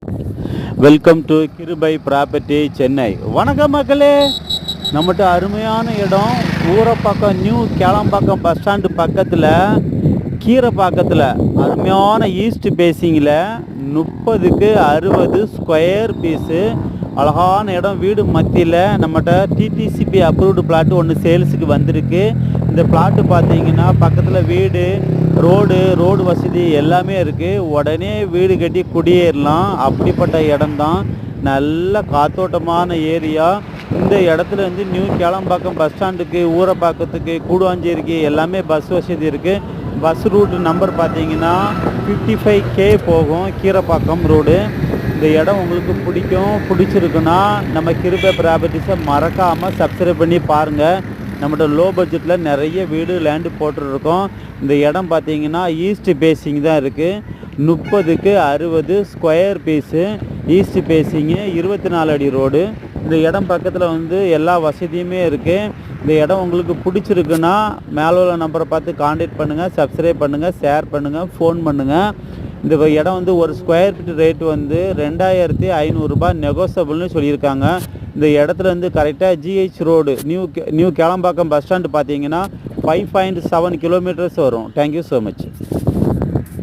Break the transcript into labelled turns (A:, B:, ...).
A: Welcome to கிருபை property Chennai. வணக்கம் மக்களே, நம்மகிட்ட அருமையான இடம் Urapakkam new Kelambakkam bus stand பக்கத்தில் கீரைப்பாக்கத்தில் அருமையான ஈஸ்ட் பேசிங்கில் 30க்கு 60 ஸ்கொயர் பீஸு அழகான இடம். வீடு மத்தியில் நம்மகிட்ட டிடிசிபி அப்ரூவ்டு பிளாட்டு ஒன்று சேல்ஸுக்கு வந்திருக்கு. இந்த பிளாட்டு பார்த்தீங்கன்னா பக்கத்தில் வீடு ரோடு வசதி எல்லாமே இருக்குது. உடனே வீடு கட்டி குடியேறலாம், அப்படிப்பட்ட இடம்தான். நல்ல காத்தோட்டமான ஏரியா. இந்த இடத்துல வந்து நியூ கேளம்பாக்கம் பஸ் ஸ்டாண்டுக்கு ஊரப்பாக்கத்துக்கு கூடுவாஞ்சேரிக்கு எல்லாமே பஸ் வசதி இருக்குது. பஸ் ரூட் நம்பர் பார்த்தீங்கன்னா 55K போகும், கீரைப்பாக்கம் ரோடு. இந்த இடம் உங்களுக்கு பிடிச்சிருக்குன்னா நம்ம கிருபை ப்ராப்பர்ட்டிஸை மறக்காமல் சப்ஸ்கிரைப் பண்ணி பாருங்கள். நம்மகிட்ட லோ பட்ஜெட்டில் நிறைய வீடு லேண்டு போட்டுருக்கோம். இந்த இடம் பார்த்தீங்கன்னா ஈஸ்ட் பேசிங் தான் இருக்குது. 30க்கு 60 ஸ்கொயர் பீஸு ஈஸ்ட் பேசிங்கு, 24 அடி ரோடு. இந்த இடம் பக்கத்தில் வந்து எல்லா வசதியுமே இருக்குது. இந்த இடம் உங்களுக்கு பிடிச்சிருக்குன்னா மேலே உள்ள நம்பரை பார்த்து கான்டாக்ட் பண்ணுங்கள், சப்ஸ்கிரைப் பண்ணுங்கள், ஷேர் பண்ணுங்கள், ஃபோன் பண்ணுங்கள். இந்த இடம் வந்து ஒரு ஸ்கொயர் ஃபீட் ரேட்டு வந்து 2500 ரூபாய் நெகோசபிள்னு சொல்லியிருக்காங்க. இந்த இடத்துல வந்து கரெக்டாக GH road new Kelambakkam bus stand பார்த்தீங்கன்னா 5.7 கிலோமீட்டர்ஸ் வரும். Thank you so much.